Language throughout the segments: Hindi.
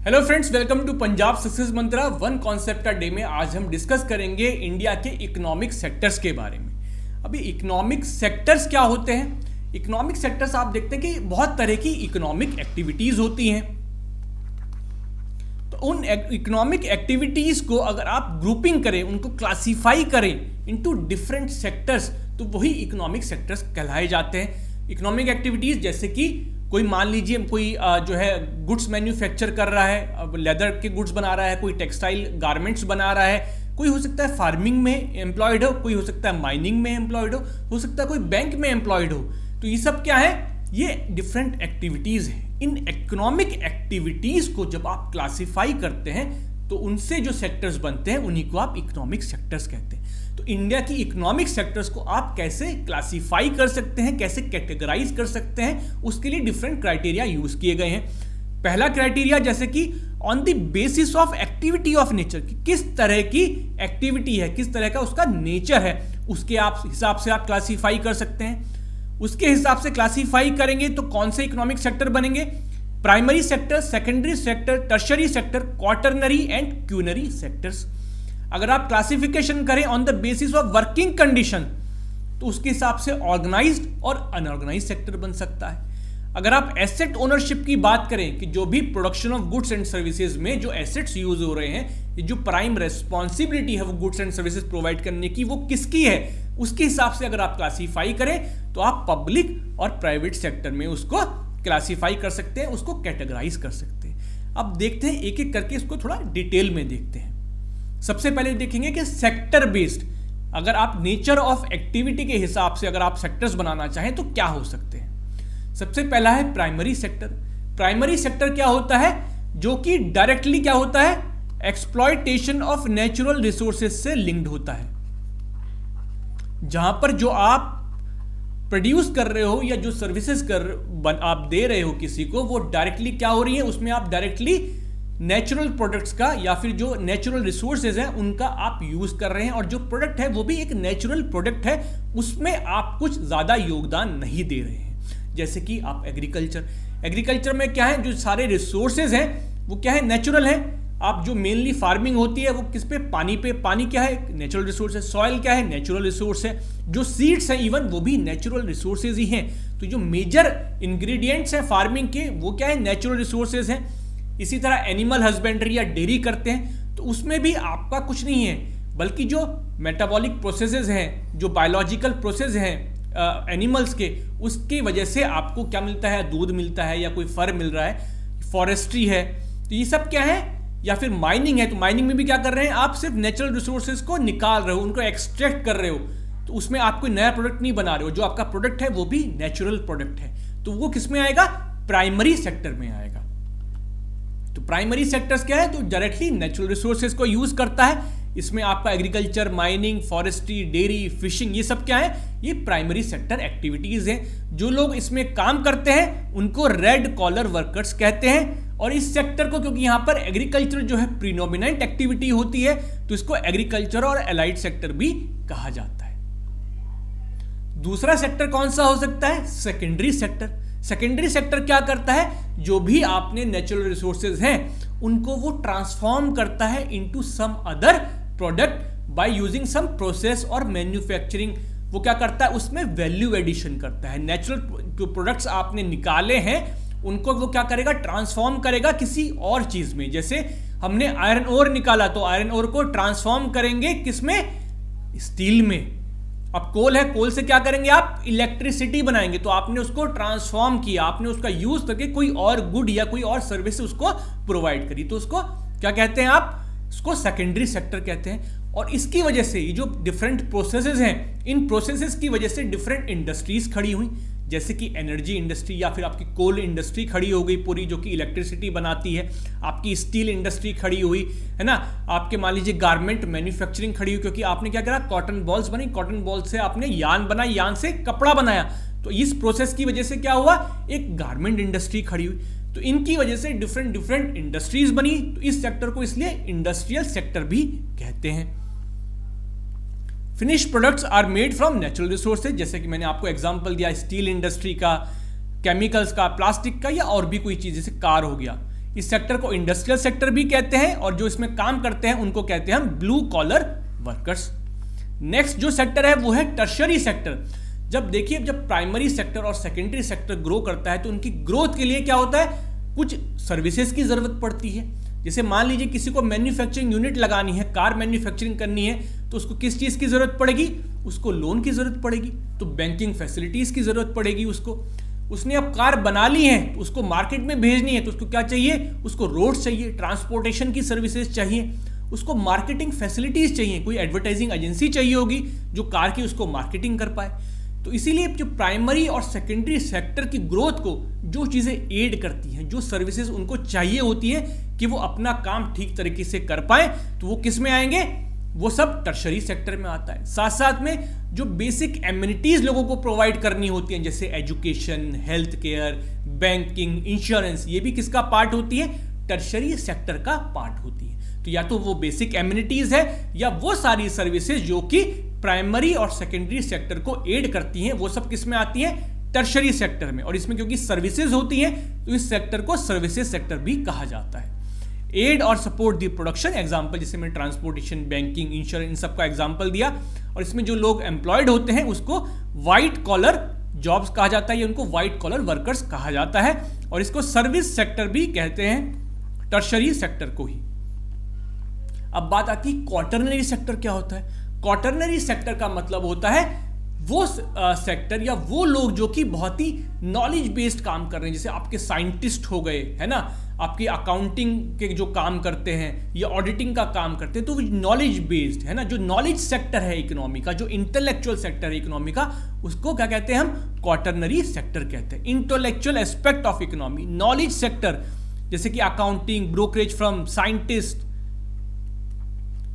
Hello friends, welcome to Punjab success mantra one concept a day में आज हम डिस्कस करेंगे इंडिया के इकोनॉमिक सेक्टर्स के बारे में। अभी इकोनॉमिक सेक्टर्स क्या होते हैं? इकोनॉमिक सेक्टर्स आप देखते हैं कि बहुत तरह की इकोनॉमिक एक्टिविटीज होती हैं। तो उन इकोनॉमिक एक्टिविटीज को अगर आप ग्रुपिंग करें, उनको क्लासीफाई करें इनटू डिफरेंट सेक्टर्स, तो वही इकोनॉमिक सेक्टर्स कहलाए जाते हैं। इकोनॉमिक एक्टिविटीज जैसे कि कोई मान लीजिए कोई जो है गुड्स मैन्युफैक्चर कर रहा है, लेदर के गुड्स बना रहा है, कोई टेक्सटाइल गारमेंट्स बना रहा है, कोई हो सकता है फार्मिंग में एम्प्लॉयड हो, कोई हो सकता है माइनिंग में एम्प्लॉयड हो सकता है कोई बैंक में एम्प्लॉयड हो। तो ये सब क्या है? ये डिफरेंट एक्टिविटीज हैं। इन इकोनॉमिक एक्टिविटीज को जब आप क्लासिफाई करते हैं तो उनसे जो सेक्टर्स बनते हैं उन्हीं को आप इकोनॉमिक सेक्टर्स कहते हैं। तो इंडिया की इकोनॉमिक सेक्टर्स को आप कैसे क्लासिफाई कर सकते हैं, कैसे कैटेगराइज कर सकते हैं, उसके लिए डिफरेंट क्राइटेरिया यूज किए गए हैं। पहला क्राइटेरिया जैसे कि on the basis of activity of nature, किस तरह की एक्टिविटी है, किस तरह का उसका नेचर है, उसके आप हिसाब से आप क्लासिफाई कर सकते हैं। उसके हिसाब से क्लासिफाई करेंगे तो कौन से इकोनॉमिक सेक्टर बनेंगे? Primary sector, secondary sector, tertiary sector, quaternary and quinary sectors. अगर आप क्लासिफिकेशन करें on the basis of working condition तो उसके हिसाब से ऑर्गेनाइज्ड और अनऑर्गेनाइज्ड सेक्टर बन सकता है। अगर आप एसेट ओनरशिप की बात करें कि जो भी production of goods and services में जो एसेट्स यूज हो रहे हैं, जो प्राइम रेस्पॉन्सिबिलिटी है वो गुड्स एंड सर्विसेज प्रोवाइड करने की, वो किसकी है, उसके हिसाब से अगर आप क्लासीफाई करें तो आप पब्लिक और प्राइवेट सेक्टर में उसको क्लासीफाई कर सकते हैं, उसको कैटेगराइज कर सकते हैं। अब देखते हैं एक एक करके इसको थोड़ा डिटेल में देखते हैं। सबसे पहले देखेंगे कि सेक्टर बेस्ड, अगर आप नेचर ऑफ एक्टिविटी के हिसाब से अगर आप सेक्टर्स बनाना चाहें तो क्या हो सकते हैं। सबसे पहला है प्राइमरी सेक्टर। प्राइमरी सेक्टर क्या होता है? जो कि डायरेक्टली क्या होता है? एक्सप्लॉयटेशन ऑफ नेचुरल रिसोर्सेज से लिंक्ड होता है। जहां पर जो आप प्रोड्यूस कर रहे हो या जो सर्विसेज आप दे रहे हो किसी को, वो डायरेक्टली क्या हो रही है, उसमें आप डायरेक्टली नेचुरल प्रोडक्ट्स का या फिर जो नेचुरल रिसोर्सेज हैं उनका आप यूज कर रहे हैं, और जो प्रोडक्ट है वो भी एक नेचुरल प्रोडक्ट है, उसमें आप कुछ ज्यादा योगदान नहीं दे रहे हैं। जैसे कि आप एग्रीकल्चर में क्या है, जो सारे रिसोर्सेज हैं वो क्या है, नेचुरल है। आप जो मेनली फार्मिंग होती है वो किस पे? पानी क्या है? नेचुरल रिसोर्स है। सॉइल क्या है? नेचुरल रिसोर्स है। जो सीड्स हैं इवन वो भी नेचुरल रिसोर्सेज ही हैं। तो जो मेजर इंग्रेडिएंट्स हैं फार्मिंग के वो क्या है? नेचुरल रिसोर्सेज हैं। इसी तरह एनिमल हस्बेंड्री या डेयरी करते हैं तो उसमें भी आपका कुछ नहीं है, बल्कि जो मेटाबॉलिक प्रोसेसेस हैं, जो बायोलॉजिकल प्रोसेस हैं एनिमल्स के, उसकी वजह से आपको क्या मिलता है? दूध मिलता है या कोई फर मिल रहा है। फॉरेस्ट्री है, तो ये सब क्या है? या फिर माइनिंग है, तो माइनिंग में भी क्या कर रहे हैं आप? सिर्फ नेचुरल रिसोर्सेज को निकाल रहे हो, उनको एक्सट्रैक्ट कर रहे हो, तो उसमें आप कोई नया प्रोडक्ट नहीं बना रहे हो। जो आपका प्रोडक्ट है वो भी नेचुरल प्रोडक्ट है, तो वो किस में आएगा? प्राइमरी सेक्टर में आएगा। तो प्राइमरी सेक्टर्स क्या है? तो डायरेक्टली नेचुरल रिसोर्सेज को यूज करता है। इसमें आपका agriculture, mining, forestry, dairy, fishing, ये सब क्या है? ये प्राइमरी सेक्टर एक्टिविटीज हैं। जो लोग इसमें काम करते हैं उनको रेड कॉलर वर्कर्स कहते हैं। और इस सेक्टर को, क्योंकि यहां पर एग्रीकल्चर जो है प्रीडोमिनेंट एक्टिविटी होती है, तो इसको एग्रीकल्चर और एलाइड सेक्टर भी कहा जाता है। दूसरा सेक्टर कौन सा हो सकता है? Secondary sector. सेकेंडरी सेक्टर क्या करता है? जो भी आपने नेचुरल रिसोर्सेज हैं उनको वो ट्रांसफॉर्म करता है into some other product by using some process और मैन्युफैक्चरिंग। वो क्या करता है? उसमें वैल्यू एडिशन करता है। नेचुरल जो प्रोडक्ट्स आपने निकाले हैं उनको वो क्या करेगा? ट्रांसफॉर्म करेगा किसी और चीज में। जैसे हमने आयरन ओर निकाला तो आयरन ओर को ट्रांसफॉर्म करेंगे किसमें? स्टील में। अब कोल है, कोल से क्या करेंगे आप? इलेक्ट्रिसिटी बनाएंगे। तो आपने उसको ट्रांसफॉर्म किया, आपने उसका यूज करके कोई और गुड या कोई और सर्विस उसको प्रोवाइड करी, तो उसको क्या कहते हैं आप? उसको सेकेंडरी सेक्टर कहते हैं। और इसकी वजह से ये जो डिफरेंट प्रोसेसेस हैं, इन प्रोसेसेस की वजह से डिफरेंट इंडस्ट्रीज खड़ी हुई, जैसे कि एनर्जी इंडस्ट्री या फिर आपकी कोल इंडस्ट्री खड़ी हो गई पूरी, जो कि इलेक्ट्रिसिटी बनाती है। आपकी स्टील इंडस्ट्री खड़ी हुई है ना। आपके मान लीजिए गारमेंट मैन्युफैक्चरिंग खड़ी हुई, क्योंकि आपने क्या करा? कॉटन बॉल्स बनी, कॉटन बॉल से आपने यान बनाई, यान से कपड़ा बनाया। तो इस प्रोसेस की वजह से क्या हुआ? एक गारमेंट इंडस्ट्री खड़ी हुई। तो इनकी वजह से डिफरेंट इंडस्ट्रीज बनी। तो इस सेक्टर को इसलिए इंडस्ट्रियल सेक्टर भी कहते हैं। Finish products are made from natural resources, जैसे कि मैंने आपको एग्जांपल दिया स्टील इंडस्ट्री का, केमिकल्स का, प्लास्टिक का, या और भी कोई चीज जैसे कार हो गया। इस सेक्टर को इंडस्ट्रियल सेक्टर भी कहते हैं और जो इसमें काम करते हैं उनको कहते हैं हम ब्लू कॉलर वर्कर्स। नेक्स्ट जो सेक्टर है वो है टर्शरी सेक्टर। जब देखिए जब प्राइमरी सेक्टर और सेकेंडरी सेक्टर ग्रो करता है तो उनकी ग्रोथ के लिए क्या होता है, कुछ सर्विसेज की जरूरत पड़ती है। जैसे मान लीजिए किसी को मैन्युफैक्चरिंग यूनिट लगानी है, कार मैन्युफैक्चरिंग करनी है, तो उसको किस चीज़ की ज़रूरत पड़ेगी, उसको लोन की ज़रूरत पड़ेगी, तो बैंकिंग फैसिलिटीज़ की ज़रूरत पड़ेगी उसको। उसने अब कार बना ली है तो उसको मार्केट में भेजनी है तो उसको क्या चाहिए, उसको रोड्स चाहिए, ट्रांसपोर्टेशन की सर्विसेज चाहिए, उसको मार्केटिंग फैसिलिटीज़ चाहिए, कोई एडवर्टाइजिंग एजेंसी चाहिए होगी जो कार की उसको मार्केटिंग कर पाए। तो इसीलिए जो प्राइमरी और सेकेंडरी सेक्टर की ग्रोथ को जो चीज़ें एड करती हैं, जो सर्विसेज उनको चाहिए होती है कि वो अपना काम ठीक तरीके से कर पाए, तो वो किस में आएंगे, वो सब टर्शरी सेक्टर में आता है। साथ साथ में जो बेसिक एमिनिटीज लोगों को प्रोवाइड करनी होती हैं जैसे education, health care, banking, insurance, ये भी किसका पार्ट होती है, टर्शरी सेक्टर का पार्ट होती है। तो या तो वो बेसिक एमिनिटीज है या वो सारी सर्विसेज जो कि प्राइमरी और सेकेंडरी सेक्टर को एड करती हैं, वो सब किस में आती हैं, टर्शरी सेक्टर में। और इसमें क्योंकि सर्विसेज होती हैं तो इस सेक्टर को सर्विसेज सेक्टर भी कहा जाता है। एड और सपोर्ट दी प्रोडक्शन, एग्जांपल जैसे मैंने ट्रांसपोर्टेशन, बैंकिंग, इंश्योरेंस, इन सब का एग्जांपल दिया। और इसमें जो लोग एम्प्लॉयड होते हैं उसको व्हाइट कॉलर जॉब्स कहा जाता है, या उनको व्हाइट कॉलर वर्कर्स कहा जाता है। और इसको सर्विस सेक्टर भी कहते हैं, टर्शरी सेक्टर को ही। अब बात आती है क्वाटरनरी सेक्टर क्या होता है। क्वाटरनरी सेक्टर का मतलब होता है वो सेक्टर या वो लोग जो कि बहुत ही नॉलेज बेस्ड काम कर रहे हैं, जैसे आपके साइंटिस्ट हो गए, है ना, आपकी अकाउंटिंग के जो काम करते हैं या ऑडिटिंग का काम करते हैं, तो वो नॉलेज बेस्ड है ना। जो नॉलेज सेक्टर है इकोनॉमी का, जो इंटेलेक्चुअल सेक्टर है इकोनॉमी का, उसको क्या कहते हैं हम, क्वाटरनरी सेक्टर कहते हैं। Intellectual aspect of economy, knowledge sector, जैसे कि अकाउंटिंग, ब्रोकरेज फर्म, साइंटिस्ट,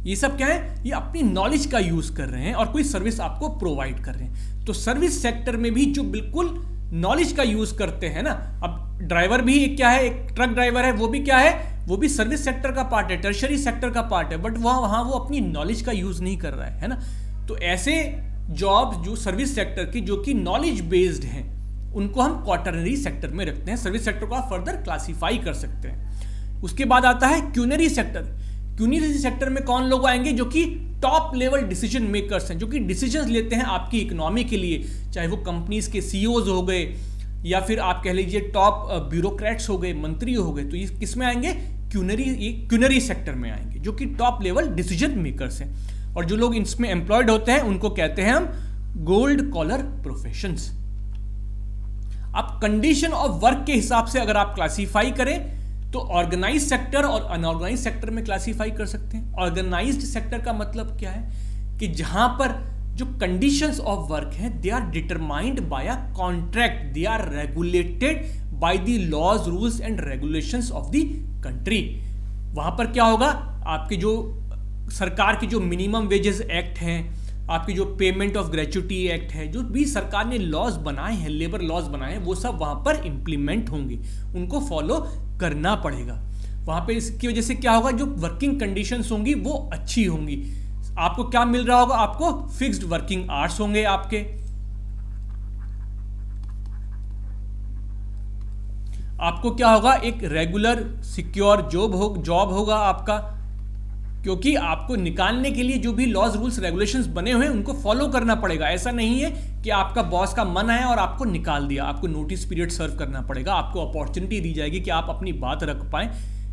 ये सब क्या है, ये अपनी नॉलेज का यूज कर रहे हैं और कोई सर्विस आपको प्रोवाइड कर रहे हैं। तो सर्विस सेक्टर में भी जो बिल्कुल नॉलेज का यूज करते हैं ना, अब ड्राइवर भी एक क्या है, एक ट्रक ड्राइवर है, वो भी क्या है, वो भी सर्विस सेक्टर का पार्ट है, टर्शरी सेक्टर का पार्ट है, बट वहां वो अपनी नॉलेज का यूज नहीं कर रहा है ना। तो ऐसे जॉब जो सर्विस सेक्टर की जो कि नॉलेज बेस्ड हैं, उनको हम क्वाटरनरी सेक्टर में रखते हैं। सर्विस सेक्टर को आप फर्दर क्लासीफाई कर सकते हैं। उसके बाद आता है क्यूनरी सेक्टर। क्यूनरी सेक्टर में कौन लोग आएंगे, जो कि टॉप लेवल डिसीजन मेकर्स हैं, जो कि डिसीजंस लेते हैं आपकी इकोनॉमी के लिए, चाहे वो कंपनीज के सीईओज हो गए या फिर आप कह लीजिए टॉप ब्यूरोक्रेट्स हो गए, मंत्री हो गए, तो ये किस में आएंगे, क्यूनरी सेक्टर में आएंगे, जो कि टॉप लेवल डिसीजन मेकर्स हैं। और जो लोग इसमें एम्प्लॉयड होते हैं उनको कहते हैं हम गोल्ड कॉलर प्रोफेशंस। अब कंडीशन ऑफ वर्क के हिसाब से अगर आप क्लासीफाई करें तो ऑर्गेनाइज सेक्टर और अनऑर्गेनाइज सेक्टर में क्लासीफाई कर सकते हैं। ऑर्गेनाइज्ड सेक्टर का मतलब क्या है कि जहां पर जो कंडीशंस ऑफ वर्क हैं they are determined by a contract, they are regulated by the laws, rules and regulations of the country. वहां पर क्या होगा, आपके जो सरकार की जो मिनिमम वेजेस एक्ट हैं, आपकी जो पेमेंट ऑफ ग्रेच्युटी एक्ट है, जो भी सरकार ने लॉज बनाए हैं, लेबर लॉज बनाए हैं, वो सब वहां पर इंप्लीमेंट होंगे, उनको फॉलो करना पड़ेगा। वहां पे इसकी वजह से क्या होगा, जो वर्किंग कंडीशंस होंगी वो अच्छी होंगी। आपको क्या मिल रहा होगा, आपको फिक्स्ड वर्किंग आवर्स होंगे, आपको क्या होगा, एक रेगुलर सिक्योर जॉब होगा आपका, क्योंकि आपको निकालने के लिए जो भी लॉज, रूल्स, रेगुलेशंस बने हुए हैं उनको फॉलो करना पड़ेगा। ऐसा नहीं है कि आपका बॉस का मन आया और आपको निकाल दिया, आपको नोटिस पीरियड सर्व करना पड़ेगा, आपको अपॉर्चुनिटी दी जाएगी कि आप अपनी बात रख पाएं,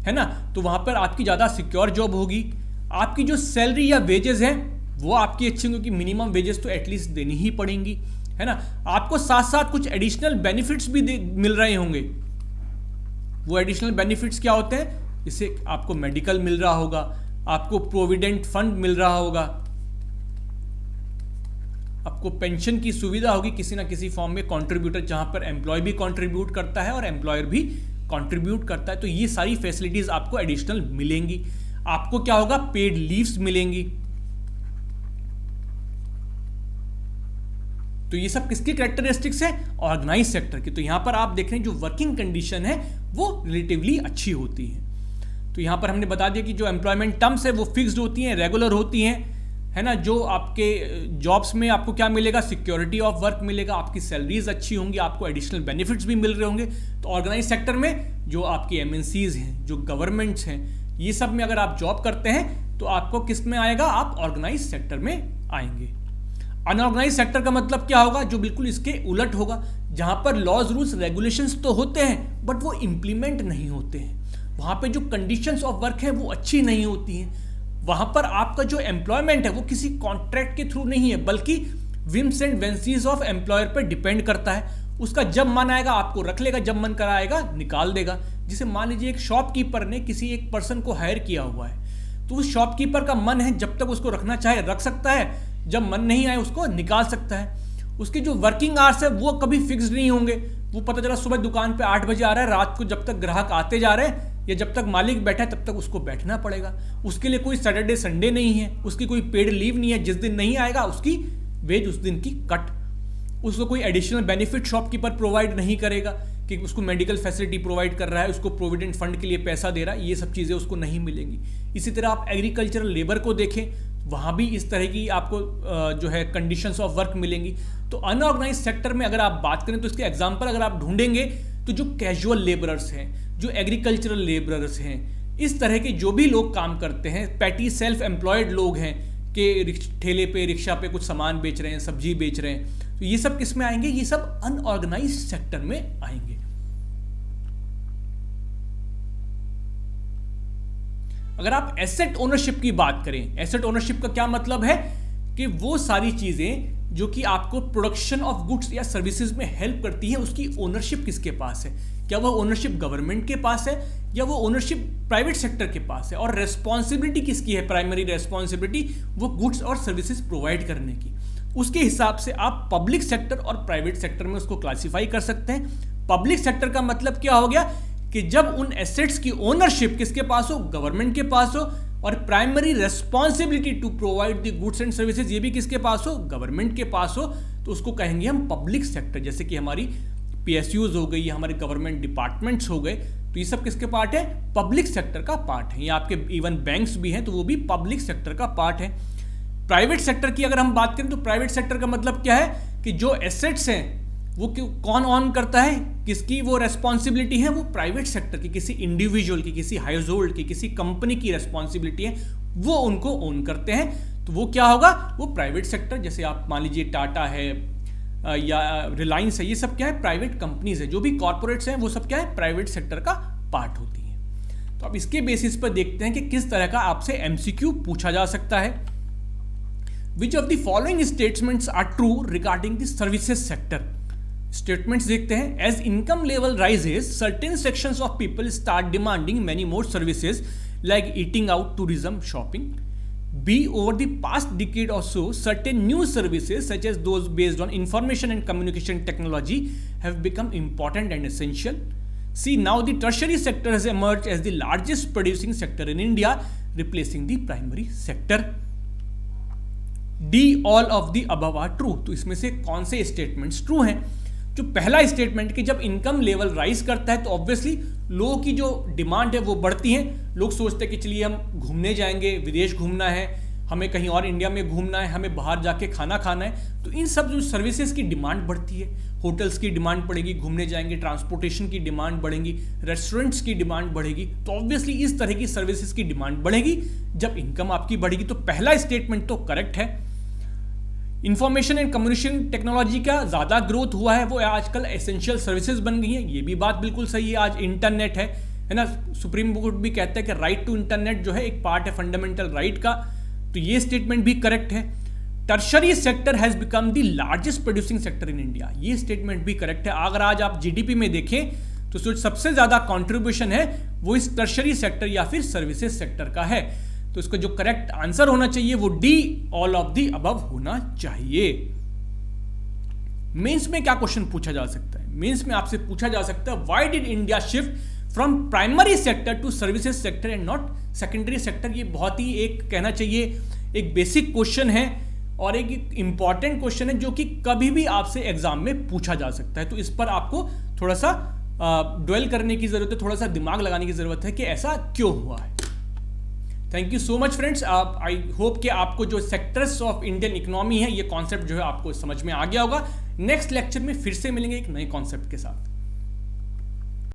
है ना। तो वहां पर आपकी ज़्यादा सिक्योर जॉब होगी। आपकी जो सैलरी या वेजेस हैं वो आपकी अच्छी होंगी, क्योंकि मिनिमम वेजेस तो एटलीस्ट देनी ही पड़ेंगी, है ना। आपको साथ साथ कुछ एडिशनल बेनिफिट्स भी मिल रहे होंगे। वो एडिशनल बेनिफिट्स क्या होते हैं, जैसे आपको मेडिकल मिल रहा होगा, आपको प्रोविडेंट फंड मिल रहा होगा, आपको पेंशन की सुविधा होगी किसी ना किसी फॉर्म में, कंट्रीब्यूटर, जहां पर एम्प्लॉय भी कंट्रीब्यूट करता है और एम्प्लॉयर भी कंट्रीब्यूट करता है। तो ये सारी फैसिलिटीज आपको एडिशनल मिलेंगी। आपको क्या होगा, पेड लीव्स मिलेंगी। तो ये सब किसकी कैरेक्टरिस्टिक्स है, ऑर्गेनाइज सेक्टर की। तो यहां पर आप देख रहे हैं जो वर्किंग कंडीशन है वो रिलेटिवली अच्छी होती है। तो यहां पर हमने बता दिया कि जो एम्प्लॉयमेंट टर्म्स है वो फिक्स्ड होती हैं, रेगुलर होती हैं, है ना। जो आपके जॉब्स में आपको क्या मिलेगा, सिक्योरिटी ऑफ वर्क मिलेगा, आपकी सैलरीज अच्छी होंगी, आपको एडिशनल बेनिफिट्स भी मिल रहे होंगे। तो ऑर्गेनाइज सेक्टर में जो आपकी एमएनसीज हैं, जो गवर्नमेंट्स हैं, ये सब में अगर आप जॉब करते हैं तो आपको किस में आएगा, आप ऑर्गेनाइज सेक्टर में आएंगे। अनऑर्गेनाइज सेक्टर का मतलब क्या होगा, जो बिल्कुल इसके उलट होगा, जहां पर लॉज रूल्स रेगुलेशंस तो होते हैं बट वो इंप्लीमेंट नहीं होते हैं, वहां पे जो कंडीशंस ऑफ वर्क है वो अच्छी नहीं होती हैं, वहां पर आपका जो एम्प्लॉयमेंट है वो किसी कॉन्ट्रैक्ट के थ्रू नहीं है बल्कि विम्स एंड वेंसीज ऑफ एम्प्लॉयर पर डिपेंड करता है। उसका जब मन आएगा आपको रख लेगा, जब मन कराएगा निकाल देगा। जैसे मान लीजिए एक शॉपकीपर ने किसी एक पर्सन को हायर किया हुआ है, तो उस शॉपकीपर का मन है जब तक उसको रखना चाहे रख सकता है, जब मन नहीं आए उसको निकाल सकता है। उसके जो वर्किंग आवर्स है वो कभी फिक्स्ड नहीं होंगे, वो पता चला सुबह दुकान पे 8 बजे आ रहा है, रात को जब तक ग्राहक आते जा रहे हैं या जब तक मालिक बैठा है तब तक उसको बैठना पड़ेगा। उसके लिए कोई सैटरडे संडे नहीं है, उसकी कोई पेड लीव नहीं है, जिस दिन नहीं आएगा उसकी वेज उस दिन की कट। उसको कोई एडिशनल बेनिफिट शॉपकीपर प्रोवाइड नहीं करेगा कि उसको मेडिकल फैसिलिटी प्रोवाइड कर रहा है, उसको प्रोविडेंट फंड के लिए पैसा दे रहा है, ये सब चीज़ें उसको नहीं मिलेंगी। इसी तरह आप एग्रीकल्चरल लेबर को देखें, वहाँ भी इस तरह की आपको जो है कंडीशंस ऑफ वर्क मिलेंगी। तो अनऑर्गेनाइज सेक्टर में अगर आप बात करें तो इसके एग्जाम्पल अगर आप ढूंढेंगे तो जो कैजुअल लेबरर्स हैं, जो एग्रीकल्चरल लेबरर्स हैं, इस तरह के जो भी लोग काम करते हैं, पैटी सेल्फ एम्प्लॉयड लोग हैं कि ठेले पे रिक्शा पे कुछ सामान बेच रहे हैं, सब्जी बेच रहे हैं, तो ये सब किस में आएंगे, ये सब अनऑर्गेनाइज सेक्टर में आएंगे। अगर आप एसेट ओनरशिप की बात करें, एसेट ओनरशिप का क्या मतलब है कि वो सारी चीजें जो कि आपको प्रोडक्शन ऑफ गुड्स या सर्विसेज में हेल्प करती है, उसकी ओनरशिप किसके पास है, क्या वह ओनरशिप गवर्नमेंट के पास है या वो ओनरशिप प्राइवेट सेक्टर के पास है, और रेस्पॉन्सिबिलिटी किसकी है, प्राइमरी रेस्पॉन्सिबिलिटी वो गुड्स और सर्विसेज प्रोवाइड करने की। उसके हिसाब से आप पब्लिक सेक्टर और प्राइवेट सेक्टर में उसको क्लासिफाई कर सकते हैं। पब्लिक सेक्टर का मतलब क्या हो गया कि जब उन एसेट्स की ओनरशिप किसके पास हो, गवर्नमेंट के पास हो, और primary responsibility to provide the goods and services ये भी किसके पास हो, गवर्नमेंट के पास हो, तो उसको कहेंगे हम पब्लिक सेक्टर। जैसे कि हमारी पीएसयूज हो गई या हमारे गवर्नमेंट डिपार्टमेंट्स हो गए, तो ये सब किसके पार्ट है, पब्लिक सेक्टर का पार्ट है। या आपके इवन बैंक्स भी हैं तो वो भी पब्लिक सेक्टर का पार्ट है। प्राइवेट सेक्टर की अगर हम बात करें तो प्राइवेट सेक्टर का मतलब क्या है कि जो एसेट्स हैं वो कौन ऑन करता है, किसकी वो रेस्पॉन्सिबिलिटी है, वो प्राइवेट सेक्टर की, किसी इंडिविजुअल की, किसी हाउस होल्ड की, किसी कंपनी की रेस्पॉन्सिबिलिटी है, वो उनको ओन करते हैं। तो वो क्या होगा, वो प्राइवेट सेक्टर। जैसे आप मान लीजिए टाटा है या रिलायंस है, ये सब क्या है, प्राइवेट कंपनीज है। जो भी कॉर्पोरेट्स हैं वो सब क्या है, प्राइवेट सेक्टर का पार्ट होती हैं। तो अब इसके बेसिस पर देखते हैं कि किस तरह का आपसे एमसीक्यू पूछा जा सकता है। Which of the following statements are true regarding the services sector. Statements देखते हैं। As income level rises certain sections of people start demanding many more services like eating out, tourism, shopping. B, over the past decade or so, certain new services such as those based on information and communication technology have become important and essential. C, now the tertiary sector has emerged as the largest producing sector in India, replacing the primary sector. D, all of the above are true. तो इसमें से कौन से स्टेटमेंट्स ट्रू हैं? जो पहला स्टेटमेंट कि जब इनकम लेवल राइज करता है तो ऑब्वियसली लोगों की जो डिमांड है वो बढ़ती है। लोग सोचते हैं कि चलिए हम घूमने जाएंगे, विदेश घूमना है, हमें कहीं और इंडिया में घूमना है, हमें बाहर जाके खाना खाना है, तो इन सब जो सर्विसेज की डिमांड बढ़ती है। होटल्स की डिमांड बढ़ेगी, घूमने जाएंगे, ट्रांसपोर्टेशन की डिमांड बढ़ेगी, रेस्टोरेंट्स की डिमांड बढ़ेगी, तो ऑब्वियसली इस तरह की सर्विसेज की डिमांड बढ़ेगी जब इनकम आपकी बढ़ेगी। तो पहला स्टेटमेंट तो करेक्ट है। इंफॉर्मेशन एंड कम्युनिकेशन टेक्नोलॉजी का ज़्यादा ग्रोथ हुआ है, वो आजकल एसेंशियल सर्विसेज बन गई हैं, ये भी बात बिल्कुल सही है। आज इंटरनेट है ना, सुप्रीम कोर्ट भी कहता है कि राइट टू इंटरनेट जो है एक पार्ट है फंडामेंटल राइट का, तो ये स्टेटमेंट भी करेक्ट है। Tertiary sector has become the largest producing sector in India, ये स्टेटमेंट भी करेक्ट है। अगर आज आप जीडीपी में देखें तो जो सबसे ज़्यादा कॉन्ट्रीब्यूशन है वो इस टर्शरी सेक्टर या फिर सर्विसेज सेक्टर का है। तो इसका जो करेक्ट आंसर होना चाहिए वो D, all of the above होना चाहिए। मेंस में क्या क्वेश्चन पूछा जा सकता है? मेंस में आपसे पूछा जा सकता है why did India shift from primary sector to services sector and not secondary sector. ये बहुत ही एक कहना चाहिए एक बेसिक क्वेश्चन है और एक इंपॉर्टेंट क्वेश्चन है जो कि कभी भी आपसे एग्जाम में पूछा जा सकता है। तो इस पर आपको थोड़ा सा ड्वेल करने की जरूरत है, थोड़ा सा दिमाग लगाने की जरूरत है कि ऐसा क्यों हुआ है। Thank you so much friends. I hope कि आपको जो सेक्टर्स ऑफ इंडियन इकोनॉमी है ये कॉन्सेप्ट जो है आपको समझ में आ गया होगा। नेक्स्ट लेक्चर में फिर से मिलेंगे एक नए कॉन्सेप्ट के साथ।